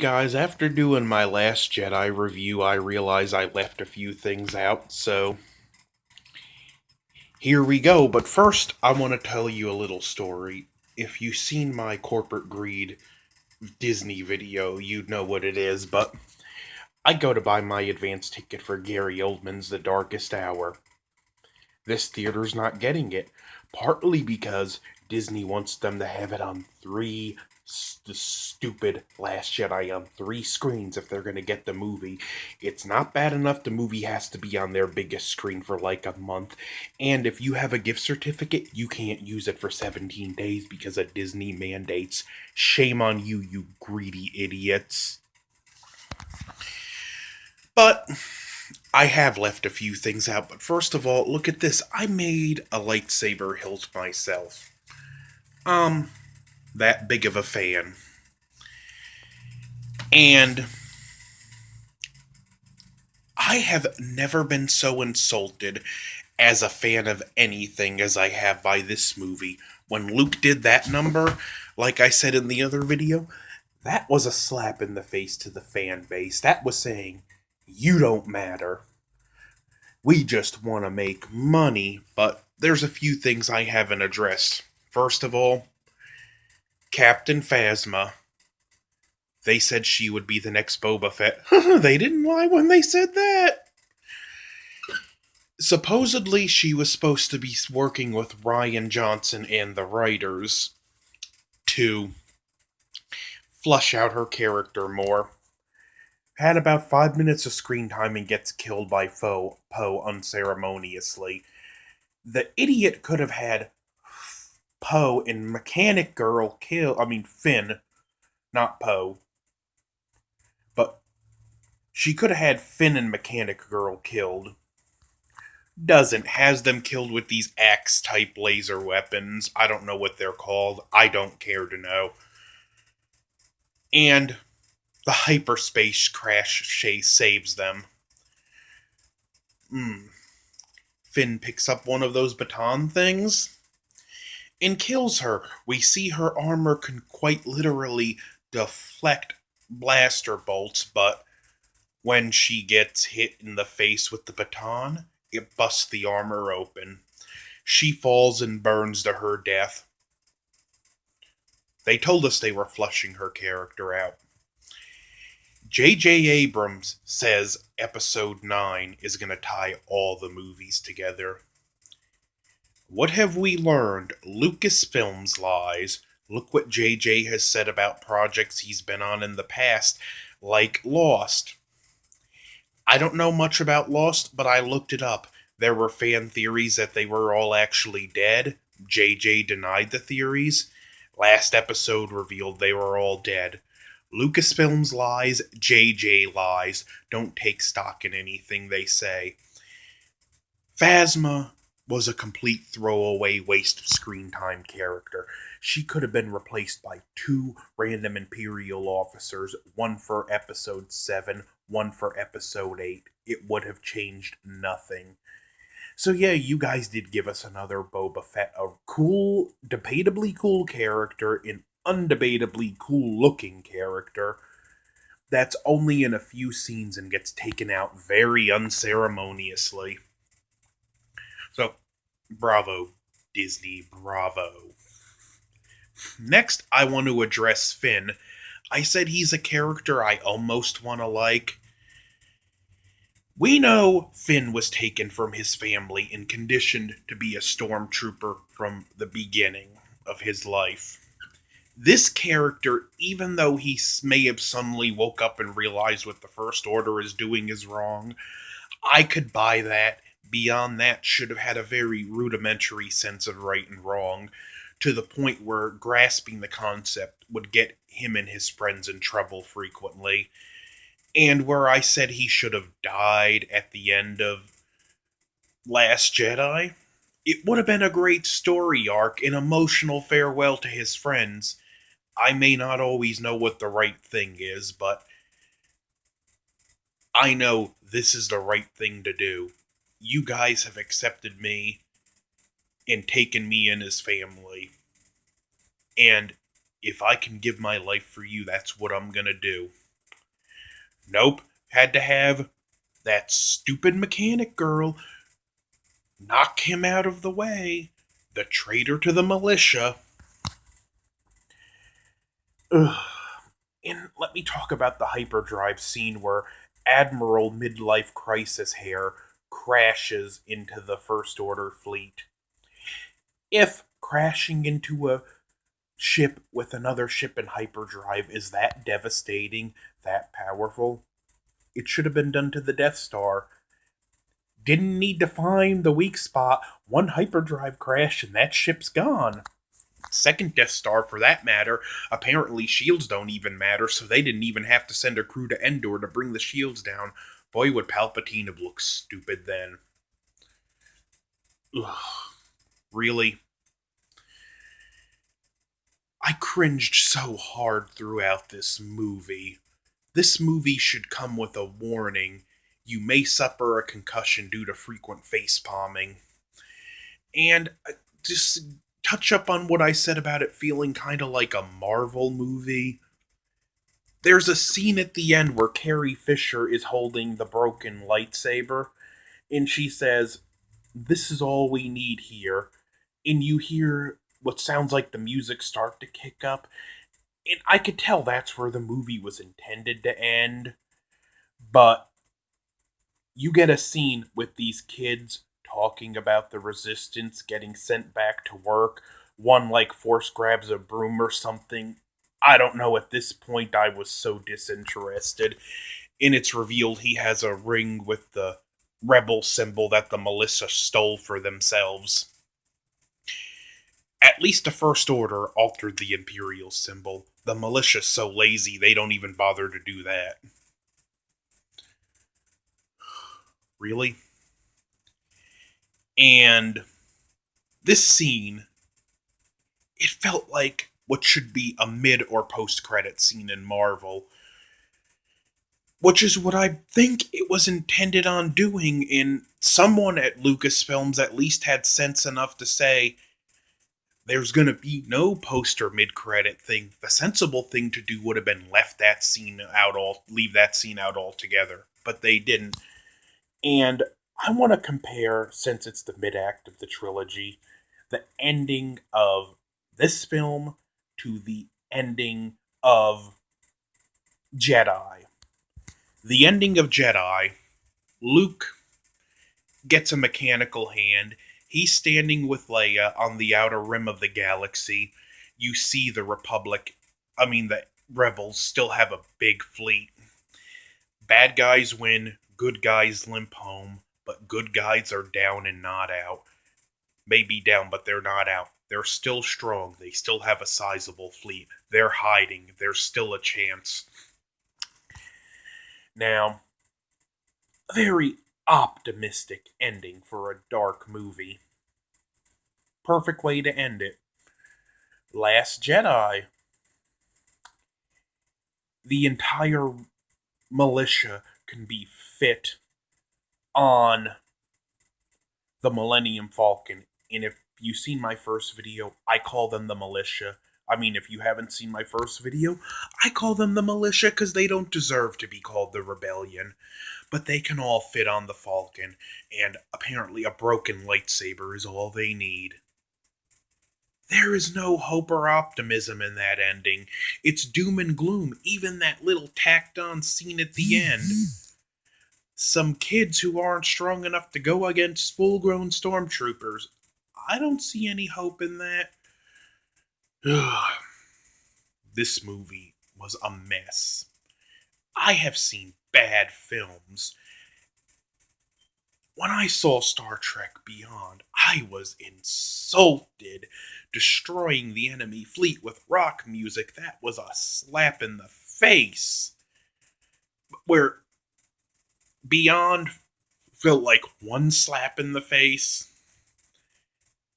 Guys, after doing my Last Jedi review, I realize I left a few things out, so here we go. But first, I want to tell you a little story. If you've seen my corporate greed Disney video, you'd know what it is, but I go to buy my advance ticket for Gary Oldman's The Darkest Hour. This theater's not getting it, partly because Disney wants them to have it on the stupid Last Jedi on three screens if they're going to get the movie. It's not bad enough the movie has to be on their biggest screen for like a month, and if you have a gift certificate, you can't use it for 17 days because of Disney mandates. Shame on you, you greedy idiots. But I have left a few things out, but first of all, look at this. I made a lightsaber hilt myself. Um, that big of a fan. And I have never been so insulted as a fan of anything as I have by this movie. When Luke did that number, like I said in the other video, that was a slap in the face to the fan base. That was saying, you don't matter. We just want to make money, but there's a few things I haven't addressed. First of all, Captain Phasma. They said she would be the next Boba Fett. They didn't lie when they said that. Supposedly, she was supposed to be working with Rian Johnson and the writers to flush out her character more. Had about 5 minutes of screen time and gets killed by Poe unceremoniously. The idiot could have had Poe and Mechanic Girl Finn, not Poe. But she could have had Finn and Mechanic Girl killed. Doesn't. Has them killed with these axe-type laser weapons. I don't know what they're called. I don't care to know. And the hyperspace crash chase saves them. Finn picks up one of those baton things and kills her. We see her armor can quite literally deflect blaster bolts, but when she gets hit in the face with the baton, it busts the armor open. She falls and burns to her death. They told us they were flushing her character out. J.J. Abrams says Episode 9 is going to tie all the movies together. What have we learned? Lucasfilm's lies. Look what J.J. has said about projects he's been on in the past, like Lost. I don't know much about Lost, but I looked it up. There were fan theories that they were all actually dead. JJ denied the theories. Last episode revealed they were all dead. Lucasfilm's lies, JJ lies. Don't take stock in anything they say. Phasma was a complete throwaway waste of screen time character. She could have been replaced by two random Imperial officers, one for episode 7, one for episode 8. It would have changed nothing. So yeah, you guys did give us another Boba Fett, a cool, debatably cool character, an undebatably cool looking character that's only in a few scenes and gets taken out very unceremoniously. So, bravo, Disney, bravo. Next, I want to address Finn. I said he's a character I almost want to like. We know Finn was taken from his family and conditioned to be a stormtrooper from the beginning of his life. This character, even though he may have suddenly woke up and realized what the First Order is doing is wrong, I could buy that. Beyond that, should have had a very rudimentary sense of right and wrong, to the point where grasping the concept would get him and his friends in trouble frequently. And where I said he should have died at the end of Last Jedi, it would have been a great story arc, an emotional farewell to his friends. I may not always know what the right thing is, but I know this is the right thing to do. You guys have accepted me and taken me in as family. And if I can give my life for you, that's what I'm gonna do. Nope, had to have that stupid mechanic girl knock him out of the way. The traitor to the militia. Ugh. And let me talk about the hyperdrive scene where Admiral Midlife Crisis Hair crashes into the First Order fleet. If crashing into a ship with another ship in hyperdrive is that devastating, that powerful, it should have been done to the Death Star. Didn't need to find the weak spot. One hyperdrive crash and that ship's gone. Second Death Star, for that matter, apparently shields don't even matter, so they didn't even have to send a crew to Endor to bring the shields down. Boy, would Palpatine have looked stupid then. Ugh, really? I cringed so hard throughout this movie. This movie should come with a warning. You may suffer a concussion due to frequent face palming. And just touch up on what I said about it feeling kind of like a Marvel movie. There's a scene at the end where Carrie Fisher is holding the broken lightsaber, and she says, "This is all we need here." And you hear what sounds like the music start to kick up, and I could tell that's where the movie was intended to end. But you get a scene with these kids talking about the resistance getting sent back to work. One like force grabs a broom or something. I don't know, at this point I was so disinterested. And it's revealed he has a ring with the rebel symbol that the militia stole for themselves. At least the First Order altered the Imperial symbol. The militia's so lazy they don't even bother to do that. Really? And this scene, it felt like what should be a mid or post credit scene in Marvel, which is what I think it was intended on doing. And someone at Lucasfilms at least had sense enough to say there's going to be no post or mid credit thing. The sensible thing to do would have been leave that scene out altogether, but they didn't. And I want to compare, since it's the mid act of the trilogy, the ending of this film to the ending of Jedi. The ending of Jedi, Luke gets a mechanical hand. He's standing with Leia on the outer rim of the galaxy. You see the rebels still have a big fleet. Bad guys win, good guys limp home, but good guys are down and not out. Maybe down, but they're not out. They're still strong. They still have a sizable fleet. They're hiding. There's still a chance. Now, a very optimistic ending for a dark movie. Perfect way to end it. Last Jedi. The entire militia can be fit on the Millennium Falcon. And if you've seen my first video, I call them the militia. I mean, if you haven't seen my first video, I call them the militia because they don't deserve to be called the rebellion. But they can all fit on the Falcon, and apparently a broken lightsaber is all they need. There is no hope or optimism in that ending. It's doom and gloom, even that little tacked on scene at the end. Some kids who aren't strong enough to go against full grown stormtroopers. I don't see any hope in that. This movie was a mess. I have seen bad films. When I saw Star Trek Beyond, I was insulted. Destroying the enemy fleet with rock music, that was a slap in the face. Where Beyond felt like one slap in the face,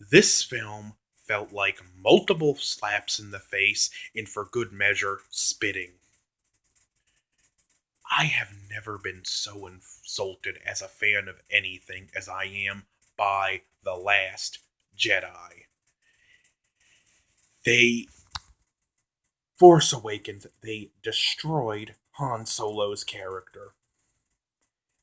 this film felt like multiple slaps in the face, and for good measure, spitting. I have never been so insulted as a fan of anything as I am by The Last Jedi. Force Awakens, they destroyed Han Solo's character.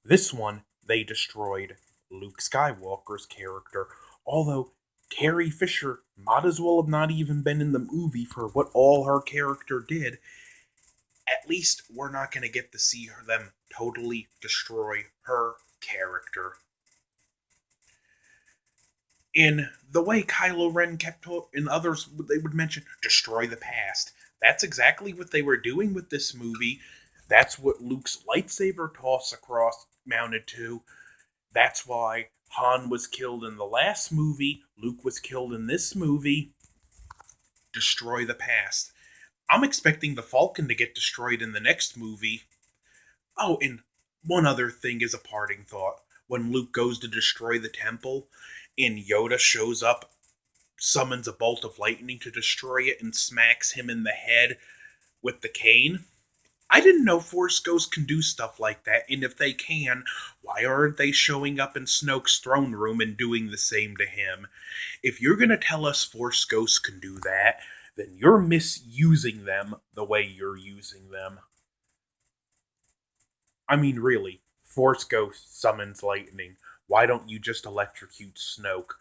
This one, they destroyed Luke Skywalker's character, although Carrie Fisher might as well have not even been in the movie for what all her character did. At least we're not going to get to see them totally destroy her character. In the way Kylo Ren and others, they would mention, destroy the past. That's exactly what they were doing with this movie. That's what Luke's lightsaber toss across mounted to. That's why Han was killed in the last movie, Luke was killed in this movie. Destroy the past. I'm expecting the Falcon to get destroyed in the next movie. Oh, and one other thing is a parting thought. When Luke goes to destroy the temple, and Yoda shows up, summons a bolt of lightning to destroy it, and smacks him in the head with the cane. I didn't know Force Ghosts can do stuff like that, and if they can, why aren't they showing up in Snoke's throne room and doing the same to him? If you're going to tell us Force Ghosts can do that, then you're misusing them the way you're using them. I mean, really, Force Ghost summons lightning. Why don't you just electrocute Snoke?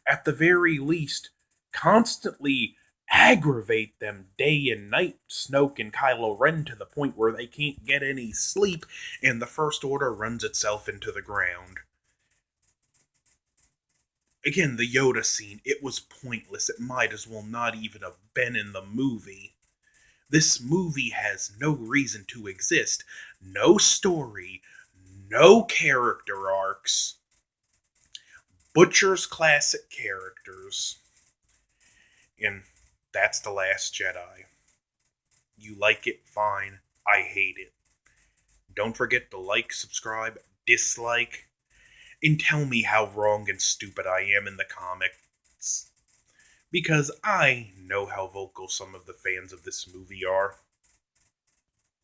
At the very least, constantly aggravate them day and night, Snoke and Kylo Ren, to the point where they can't get any sleep and the First Order runs itself into the ground. Again, the Yoda scene, it was pointless. It might as well not even have been in the movie. This movie has no reason to exist, no story, no character arcs. Butcher's classic characters. And that's The Last Jedi. You like it, fine. I hate it. Don't forget to like, subscribe, dislike, and tell me how wrong and stupid I am in the comics. Because I know how vocal some of the fans of this movie are.